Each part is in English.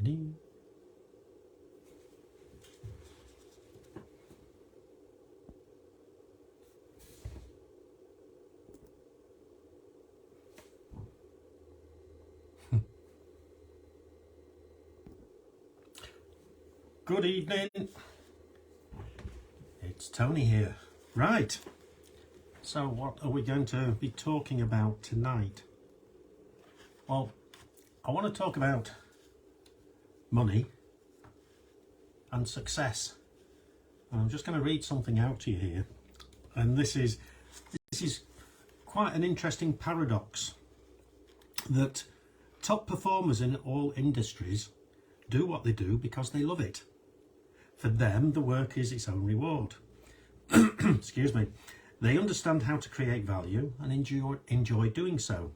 Good evening, it's Tony here. Right, so what are we going to be talking about tonight? Well, I want to talk about money and success. And I'm just going to read something out to you here. And this is quite an interesting paradox, that top performers in all industries do what they do because they love it. For them, the work is its own reward. Excuse me. They understand how to create value and enjoy doing so.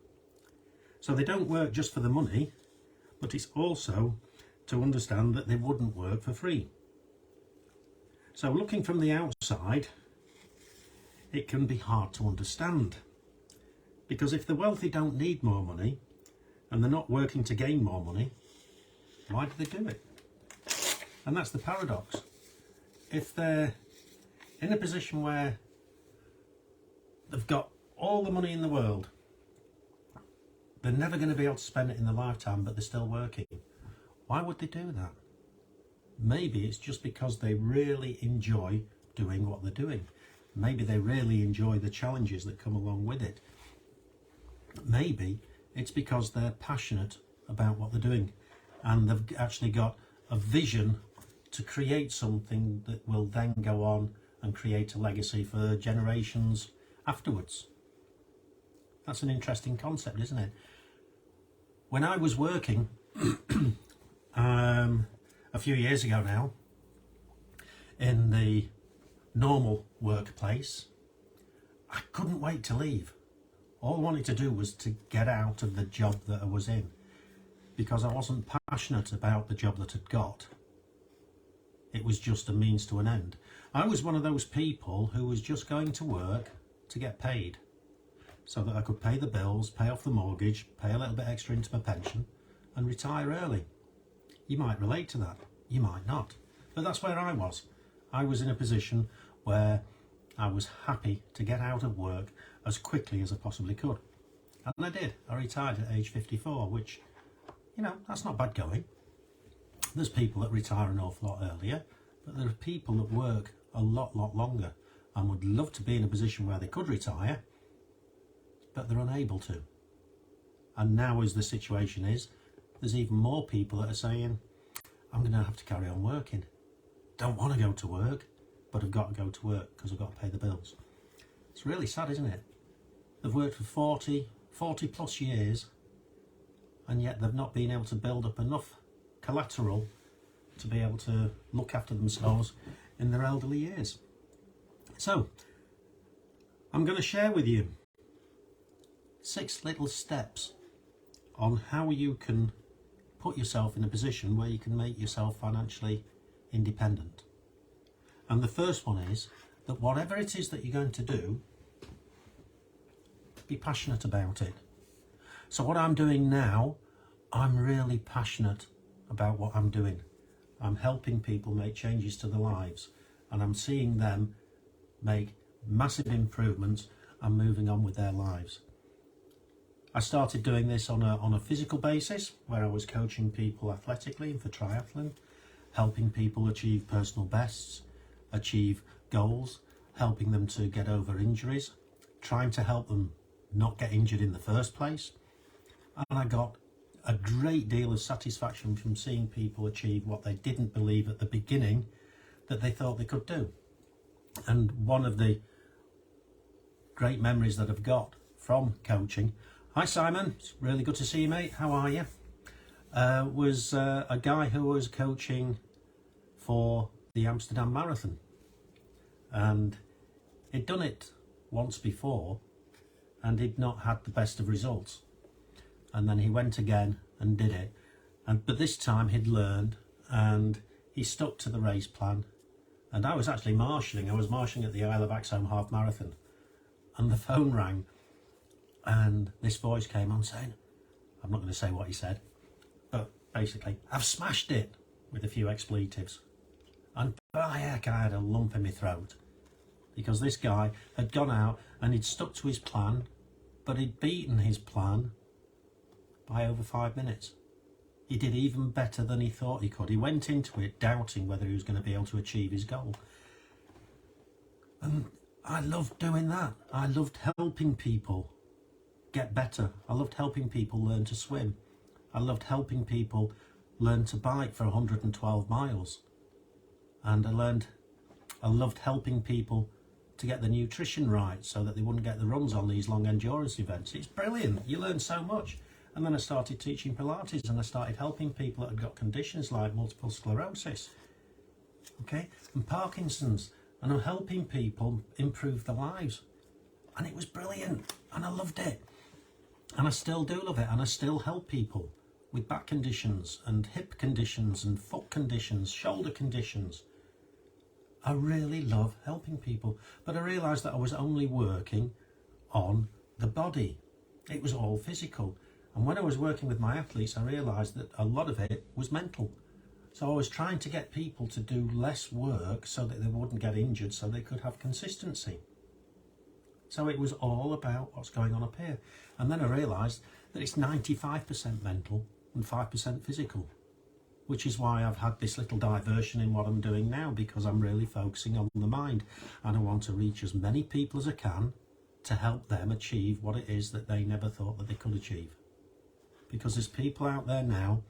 So they don't work just for the money, but it's also to understand that they wouldn't work for free. So looking from the outside, it can be hard to understand. Because if the wealthy don't need more money, and they're not working to gain more money, why do they do it? And that's the paradox. If they're in a position where they've got all the money in the world, they're never going to be able to spend it in their lifetime, but they're still working. Why would they do that? Maybe it's just because they really enjoy doing what they're doing. Maybe they really enjoy the challenges that come along with it. Maybe it's because they're passionate about what they're doing and they've actually got a vision to create something that will then go on and create a legacy for generations afterwards. That's an interesting concept, isn't it? When I was working a few years ago now in the normal workplace, I couldn't wait to leave. All I wanted to do was to get out of the job that I was in, because I wasn't passionate about the job that I'd got. It was just a means to an end. I was one of those people who was just going to work to get paid, so that I could pay the bills, pay off the mortgage, pay a little bit extra into my pension and retire early. You might relate to that, you might not, but that's where I was. I was in a position where I was happy to get out of work as quickly as I possibly could. And I did. I retired at age 54, which, you know, that's not bad going. There's people that retire an awful lot earlier, but there are people that work a lot longer and would love to be in a position where they could retire, but they're unable to. And now, as the situation is, there's even more people that are saying, I'm going to have to carry on working. Don't want to go to work, but I've got to go to work because I've got to pay the bills. It's really sad, isn't it? They've worked for 40 plus years, and yet they've not been able to build up enough collateral to be able to look after themselves in their elderly years. So, I'm going to share with you 6 little steps on how you can put yourself in a position where you can make yourself financially independent. And the first one is that whatever it is that you're going to do, be passionate about it. So what I'm doing now, I'm really passionate about what I'm doing. I'm helping people make changes to their lives, and I'm seeing them make massive improvements and moving on with their lives. I started doing this on a physical basis, where I was coaching people athletically and for triathlon, helping people achieve personal bests, achieve goals, helping them to get over injuries, trying to help them not get injured in the first place. And I got a great deal of satisfaction from seeing people achieve what they didn't believe at the beginning that they thought they could do. And one of the great memories that I've got from coaching, hi Simon, it's really good to see you, mate, how are you? Was a guy who was coaching for the Amsterdam Marathon, and he'd done it once before and he'd not had the best of results, and then he went again and did it, but this time he'd learned and he stuck to the race plan. And I was actually marshalling. I was marshalling at the Isle of Axholme half marathon, and the phone rang and this voice came on saying, I'm not going to say what he said, but basically. I've smashed it with a few expletives. And by heck, I had a lump in my throat. Because this guy had gone out and he'd stuck to his plan, but he'd beaten his plan by over 5 minutes. He did even better than he thought he could. He went into it doubting whether he was going to be able to achieve his goal. And I loved doing that. I loved helping people get better. I loved helping people learn to swim. I loved helping people learn to bike for 112 miles. And I loved helping people to get the nutrition right so that they wouldn't get the runs on these long endurance events. It's brilliant. You learn so much. And then I started teaching Pilates, and I started helping people that had got conditions like multiple sclerosis, okay, and Parkinson's, and I'm helping people improve their lives. And it was brilliant, and I loved it. And I still do love it, and I still help people with back conditions and hip conditions and foot conditions, shoulder conditions. I really love helping people, but I realised that I was only working on the body. It was all physical. And when I was working with my athletes, I realised that a lot of it was mental. So I was trying to get people to do less work so that they wouldn't get injured, so they could have consistency. So it was all about what's going on up here. And then I realised that it's 95% mental and 5% physical, which is why I've had this little diversion in what I'm doing now, because I'm really focusing on the mind, and I want to reach as many people as I can to help them achieve what it is that they never thought that they could achieve. Because there's people out there now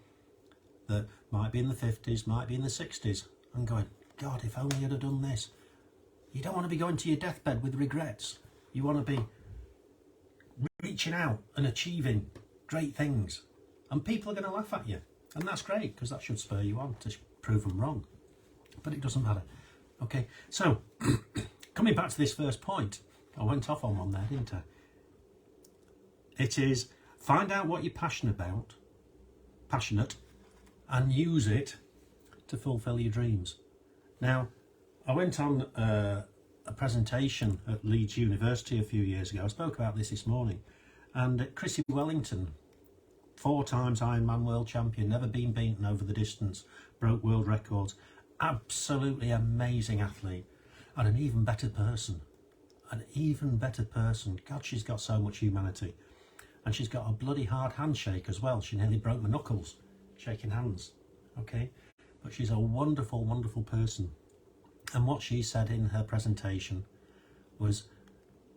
that might be in the 50s, might be in the 60s, and going, God, if only I'd have done this. You don't want to be going to your deathbed with regrets. You want to be reaching out and achieving great things. And people are going to laugh at you. And that's great, because that should spur you on to prove them wrong. But it doesn't matter. Okay, so coming back to this first point, I went off on one there, didn't I? It is, find out what you're passionate about, and use it to fulfill your dreams. Now, I went on a presentation at Leeds University a few years ago. I spoke about this morning. And Chrissie Wellington, 4 times Ironman world champion, never been beaten over the distance, broke world records, absolutely amazing athlete, and an even better person. God, she's got so much humanity. And she's got a bloody hard handshake as well. She nearly broke my knuckles shaking hands, okay? But she's a wonderful, wonderful person. And what she said in her presentation was,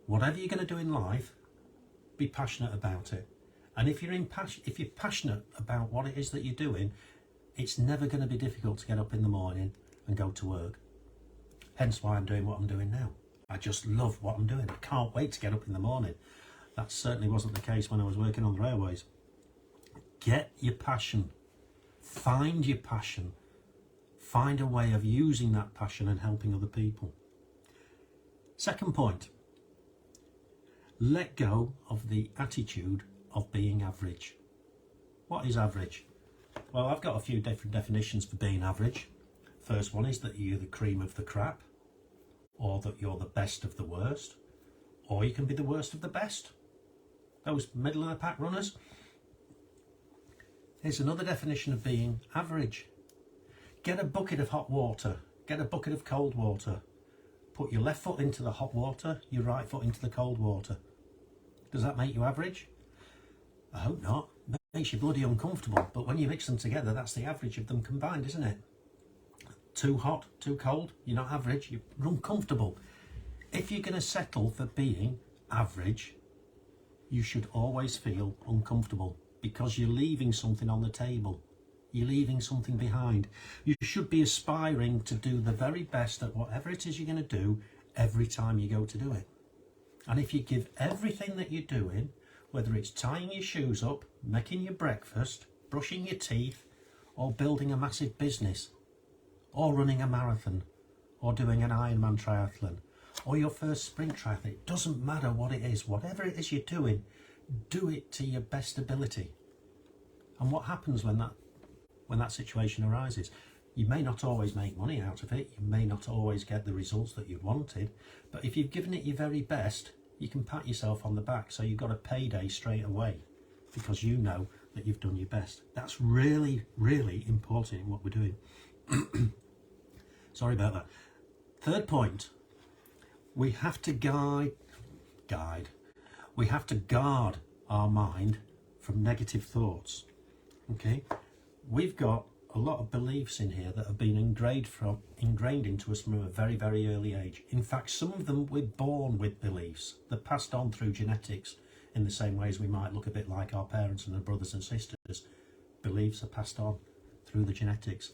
whatever you're going to do in life, be passionate about it. And if you're passionate about what it is that you're doing, it's never going to be difficult to get up in the morning and go to work. Hence why I'm doing what I'm doing now. I just love what I'm doing. I can't wait to get up in the morning. That certainly wasn't the case when I was working on the railways. Get your passion. Find your passion. Find a way of using that passion and helping other people. Second point. Let go of the attitude of being average. What is average? Well, I've got a few different definitions for being average. First one is that you're the cream of the crap, or that you're the best of the worst, or you can be the worst of the best. Those middle of the pack runners. Here's another definition of being average. Get a bucket of hot water, get a bucket of cold water. Put your left foot into the hot water, your right foot into the cold water. Does that make you average? I hope not. It makes you bloody uncomfortable, but when you mix them together, that's the average of them combined, isn't it? Too hot, too cold, you're not average, you're uncomfortable. If you're going to settle for being average, you should always feel uncomfortable, because you're leaving something on the table. You're leaving something behind. You should be aspiring to do the very best at whatever it is you're going to do every time you go to do it. And if you give everything that you're doing, whether it's tying your shoes up, making your breakfast, brushing your teeth, or building a massive business, or running a marathon, or doing an Ironman triathlon, or your first sprint triathlon, it doesn't matter what it is, whatever it is you're doing, do it to your best ability. And what happens when that situation arises? You may not always make money out of it, you may not always get the results that you wanted, but if you've given it your very best, you can pat yourself on the back, so you've got a payday straight away, because you know that you've done your best. That's really, really important in what we're doing. Sorry about that. Third point, we have to we have to guard our mind from negative thoughts. Okay, we've got a lot of beliefs in here that have been ingrained into us from a very, very early age. In fact, some of them we're born with beliefs. They're passed on through genetics in the same way as we might look a bit like our parents and their brothers and sisters. Beliefs are passed on through the genetics.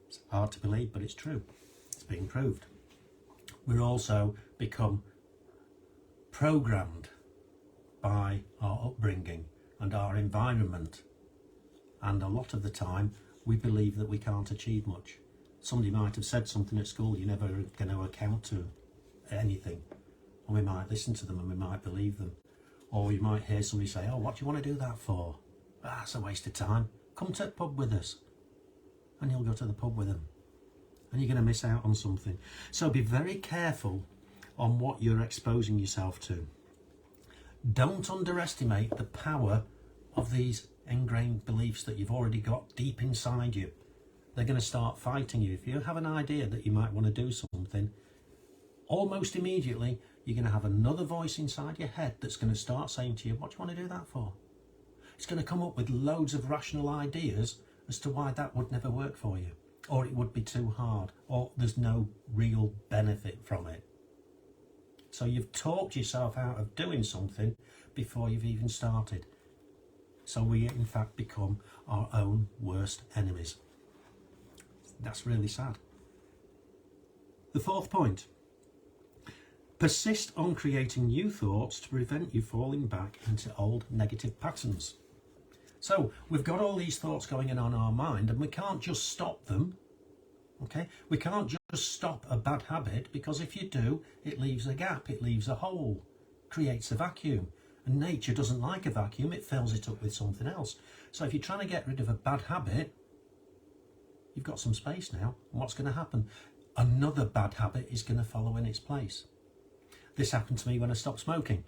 It's hard to believe, but it's true. It's been proved. We're also become programmed by our upbringing and our environment. And a lot of the time, we believe that we can't achieve much. Somebody might have said something at school, you're never going to account to anything. And we might listen to them and we might believe them. Or you might hear somebody say, oh, what do you want to do that for? Ah, it's a waste of time. Come to the pub with us. And you'll go to the pub with them. And you're going to miss out on something. So be very careful on what you're exposing yourself to. Don't underestimate the power of these ingrained beliefs that you've already got deep inside you. They're going to start fighting you. If you have an idea that you might want to do something, almost immediately you're going to have another voice inside your head that's going to start saying to you, what do you want to do that for? It's going to come up with loads of rational ideas as to why that would never work for you, or it would be too hard, or there's no real benefit from it. So you've talked yourself out of doing something before you've even started. So we in fact become our own worst enemies. That's really sad. The fourth point, persist on creating new thoughts to prevent you falling back into old negative patterns. So we've got all these thoughts going on our mind and we can't just stop them. Okay, we can't just stop a bad habit, because if you do, it leaves a gap, it leaves a hole, creates a vacuum. And nature doesn't like a vacuum, it fills it up with something else. So if you're trying to get rid of a bad habit, you've got some space now. And what's going to happen? Another bad habit is going to follow in its place. This happened to me when I stopped smoking.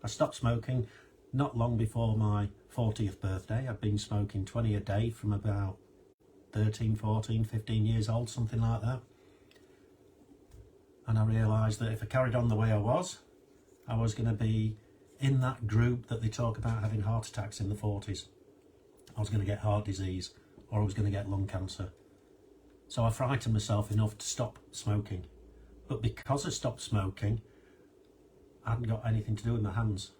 I stopped smoking not long before my 40th birthday. I'd been smoking 20 a day from about 13, 14, 15 years old, something like that. And I realised that if I carried on the way I was going to be in that group that they talk about having heart attacks in the 40s. I was going to get heart disease, or I was going to get lung cancer. So I frightened myself enough to stop smoking. But because I stopped smoking, I hadn't got anything to do with my hands.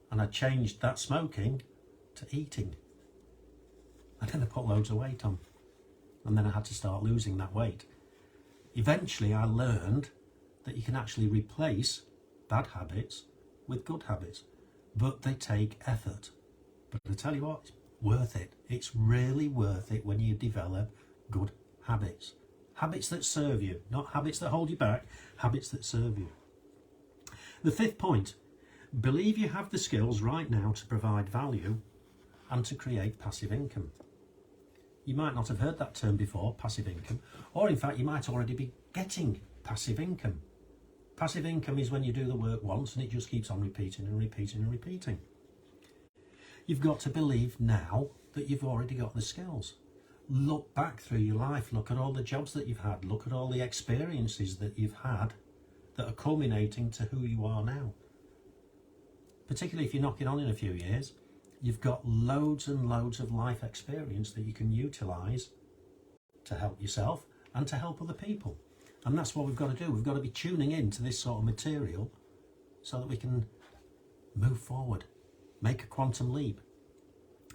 And I changed that smoking to eating. And then I put loads of weight on. And then I had to start losing that weight. Eventually I learned that you can actually replace bad habits with good habits. But they take effort. But I tell you what, it's worth it. It's really worth it when you develop good habits. Habits that serve you, not habits that hold you back, habits that serve you. The fifth point, believe you have the skills right now to provide value and to create passive income. You might not have heard that term before, passive income, or in fact you might already be getting passive income. Passive income is when you do the work once and it just keeps on repeating and repeating and repeating. You've got to believe now that you've already got the skills. Look back through your life, look at all the jobs that you've had, look at all the experiences that you've had that are culminating to who you are now. Particularly if you're knocking on in a few years, you've got loads and loads of life experience that you can utilise to help yourself and to help other people. And that's what we've got to do. We've got to be tuning in to this sort of material so that we can move forward, make a quantum leap.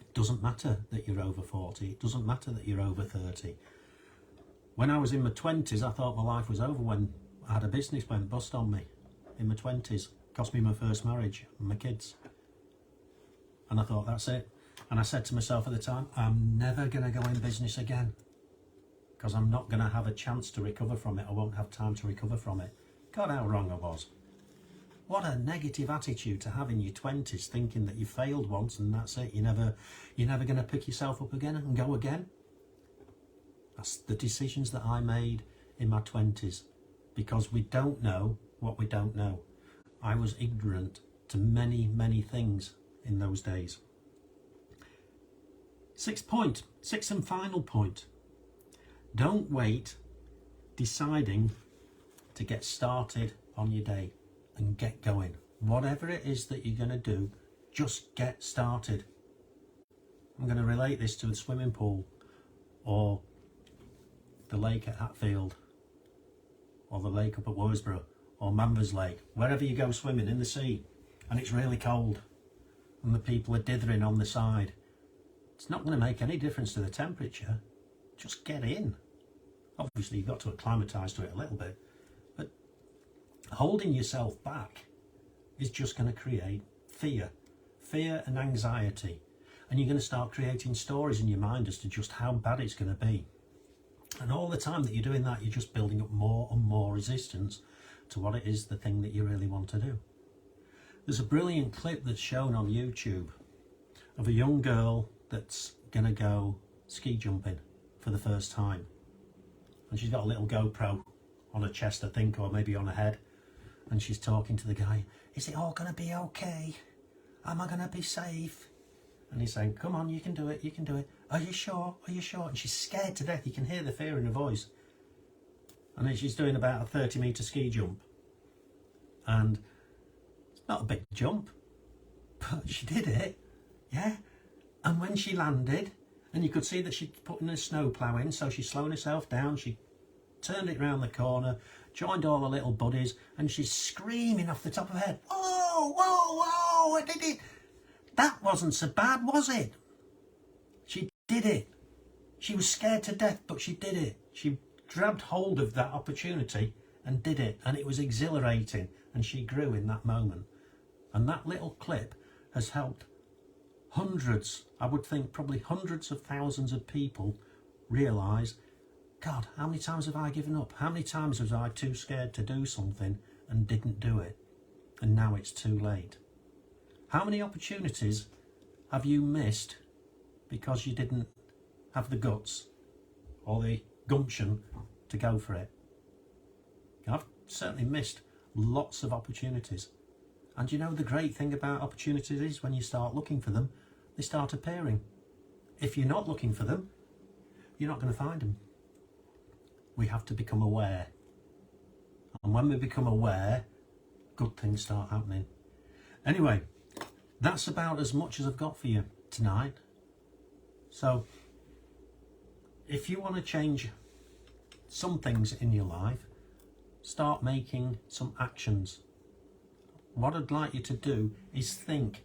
It doesn't matter that you're over 40, it doesn't matter that you're over 30. When I was in my 20s, I thought my life was over when I had a business went bust on me. In my 20s, cost me my first marriage and my kids. And I thought, that's it. And I said to myself at the time, I'm never going to go in business again, because I'm not going to have a chance to recover from it. I won't have time to recover from it. God, how wrong I was. What a negative attitude to have in your 20s, thinking that you failed once and that's it. You're never going to pick yourself up again and go again. That's the decisions that I made in my 20s, because we don't know what we don't know. I was ignorant to many, many things in those days. Sixth and final point. Don't wait deciding to get started on your day and get going. Whatever it is that you're going to do, just get started. I'm going to relate this to the swimming pool or the lake at Hatfield or the lake up at Worsborough or Manvers Lake, wherever you go swimming in the sea and it's really cold and the people are dithering on the side. It's not going to make any difference to the temperature. Just get in. Obviously you've got to acclimatise to it a little bit, but holding yourself back is just going to create fear and anxiety, and you're going to start creating stories in your mind as to just how bad it's going to be. And all the time that you're doing that, you're just building up more and more resistance to what it is, the thing that you really want to do. There's a brilliant clip that's shown on YouTube of a young girl that's going to go ski jumping for the first time, and she's got a little GoPro on her chest, I think, or maybe on her head, and she's talking to the guy. Is it all going to be okay? Am I going to be safe? And he's saying, come on, you can do it, you can do it. Are you sure? Are you sure? And she's scared to death. You can hear the fear in her voice. And then she's doing about a 30-metre ski jump. And it's not a big jump, but she did it, yeah. And when she landed, and you could see that she'd put in a snow plough in, so she's slowing herself down. She turned it round the corner, joined all her little buddies, and she's screaming off the top of her head, "Oh, whoa, whoa, I did it!" That wasn't so bad, was it? She did it. She was scared to death, but she did it. She grabbed hold of that opportunity and did it, and it was exhilarating, and she grew in that moment. And that little clip has helped hundreds, I would think probably hundreds of thousands of people realise, God, how many times have I given up? How many times was I too scared to do something and didn't do it? And now it's too late. How many opportunities have you missed because you didn't have the guts or the gumption to go for it? I've certainly missed lots of opportunities. And you know, the great thing about opportunities is when you start looking for them, they start appearing. If you're not looking for them, you're not going to find them. We have to become aware. And when we become aware, good things start happening. Anyway, that's about as much as I've got for you tonight. So, if you want to change some things in your life, start making some actions. What I'd like you to do is think,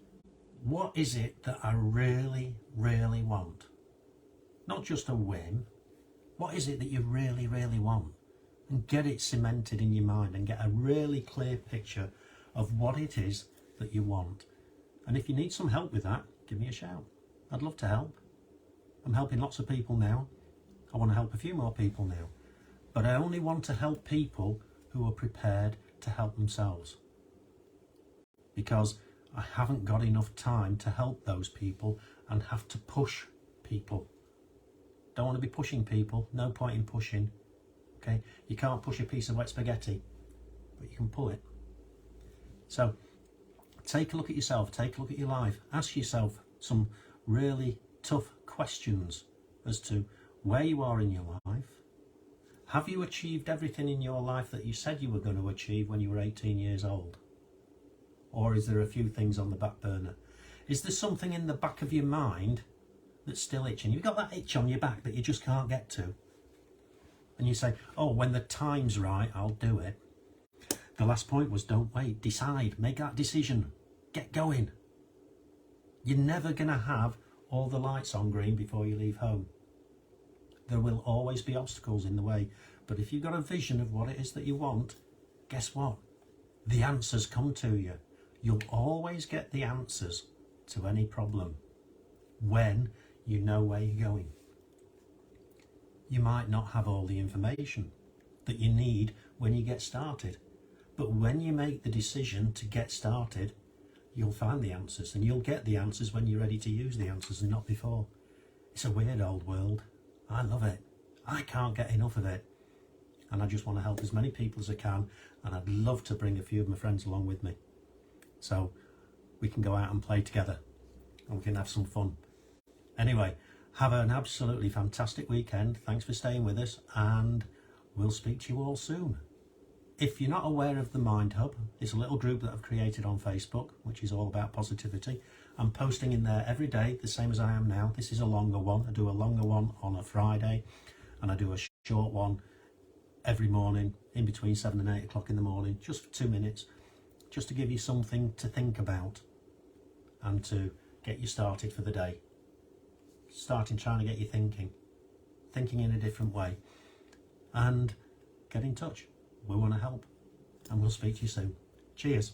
what is it that I really, really want? Not just a whim. What is it that you really, really want? And get it cemented in your mind and get a really clear picture of what it is that you want. And if you need some help with that, give me a shout. I'd love to help. I'm helping lots of people now. I want to help a few more people now. But I only want to help people who are prepared to help themselves. Because I haven't got enough time to help those people and have to push people. Don't want to be pushing people. No point in pushing. Okay? You can't push a piece of wet spaghetti, but you can pull it. So, take a look at yourself, take a look at your life, ask yourself some really tough questions as to where you are in your life. Have you achieved everything in your life that you said you were going to achieve when you were 18 years old? Or is there a few things on the back burner? Is there something in the back of your mind that's still itching? You've got that itch on your back that you just can't get to. And you say, oh, when the time's right, I'll do it. The last point was don't wait, decide, make that decision, get going. You're never going to have all the lights on green before you leave home. There will always be obstacles in the way, but if you've got a vision of what it is that you want, guess what? The answers come to you. You'll always get the answers to any problem when you know where you're going. You might not have all the information that you need when you get started. But when you make the decision to get started, you'll find the answers, and you'll get the answers when you're ready to use the answers and not before. It's a weird old world. I love it. I can't get enough of it. And I just want to help as many people as I can, and I'd love to bring a few of my friends along with me. So we can go out and play together, and we can have some fun. Anyway, Have an absolutely fantastic weekend. Thanks for staying with us, and we'll speak to you all soon. If you're not aware of the Mind Hub, it's a little group that I've created on Facebook, which is all about positivity. I'm posting in there every day, the same as I am now. This is a longer one. I do a longer one on a Friday, and I do a short one every morning in between 7 and 8 o'clock in the morning, just for 2 minutes, just to give you something to think about and to get you started for the day. Trying to get you thinking in a different way, and get in touch. We want to help, and we'll speak to you soon. Cheers.